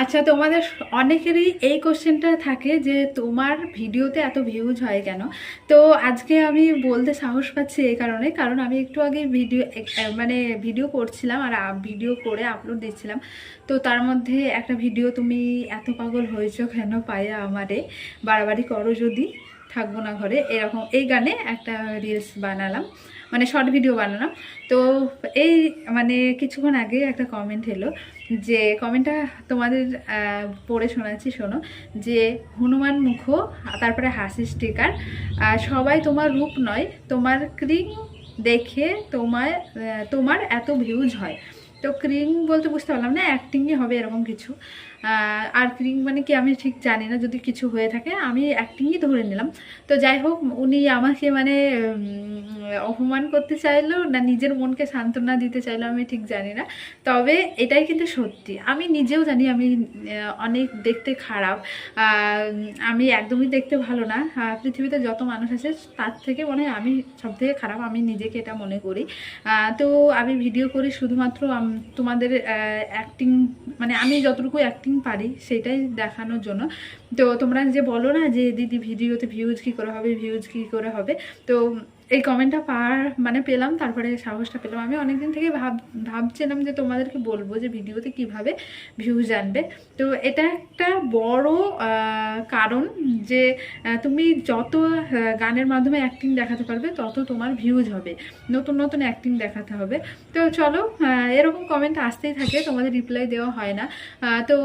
আচ্ছা, তোমাদের অনেকেরই এই কোশ্চেনটা থাকে যে তোমার ভিডিওতে এত ভিউজ হয় কেন। তো আজকে আমি বলতে সাহস পাচ্ছি এই কারণে, কারণ আমি একটু আগে মানে ভিডিও করছিলাম আর ভিডিও করে আপলোড দিচ্ছিলাম। তো তার মধ্যে একটা ভিডিও, তুমি এত পাগল হয়েছো কেন পাইয়া আমারে, বাড়াবাড়ি করো যদি, থাকবো না ঘরে, এরকম এই গানে একটা রিলস বানালাম, মানে শর্ট ভিডিও বানালাম। তো এই মানে কিছুক্ষণ আগে একটা কমেন্ট এলো, যে কমেন্টটা তোমাদের পড়ে শোনাচ্ছি, শোনো। যে হনুমান মুখ, তারপরে হাসি স্টিকার, সবাই তোমার রূপ নয়, তোমার ক্রিং দেখে তোমার এত ভিউজ হয়। তো ক্রিং বলতে বুঝতে পারলাম না, অ্যাক্টিংই হবে এরকম কিছু। আর ক্রিং মানে কি আমি ঠিক জানি না, যদি কিছু হয়ে থাকে আমি অ্যাক্টিংই ধরে নিলাম। তো যাই হোক, উনি আমাকে মানে অপমান করতে চাইলো না নিজের মনকে সান্ত্বনা দিতে চাইলো আমি ঠিক জানি না। তবে এটাই কিন্তু সত্যি, আমি নিজেও জানি আমি অনেক দেখতে খারাপ, আমি একদমই দেখতে ভালো না। পৃথিবীতে যত মানুষ আছে তার থেকে মনে হয় আমি সব থেকে খারাপ, আমি নিজেকে এটা মনে করি। তো আমি ভিডিও করি শুধুমাত্র তোমাদের অ্যাক্টিং, মানে আমি যতটুকু অ্যাক্টিং পারি সেটাই দেখানোর জন্য। তো তোমরা যে বলো না যে দিদি ভিডিওতে ভিউজ কী করে হবে, ভিউজ কী করে হবে, তো এই কমেন্টটা মানে পেলাম, তারপরে সাহসটা পেলাম। আমি অনেকদিন থেকে ভাবছিলাম যে তোমাদেরকে বলবো যে ভিডিওতে কিভাবে ভিউজ আনবে। তো এটা একটা বড় কারণ যে তুমি যত গানের মাধ্যমে অ্যাক্টিং দেখাতে পারবে তত তোমার ভিউজ হবে, নতুন নতুন অ্যাক্টিং দেখাতে হবে। তো চলো, এরকম কমেন্ট আসতেই থাকে, তোমাদের রিপ্লাই দেওয়া হয় না। তো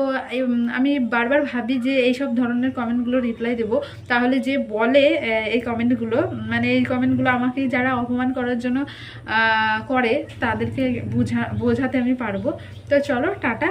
আমি বারবার ভাবি যে এইসব ধরনের কমেন্টগুলো রিপ্লাই দেবো, তাহলে যে বলে এই কমেন্টগুলো, মানে এই কমেন্টগুলো আমাকে যারা অপমান করার জন্য করে তাদেরকে বোঝাতে আমি পারবো। তো চলো, টাটা।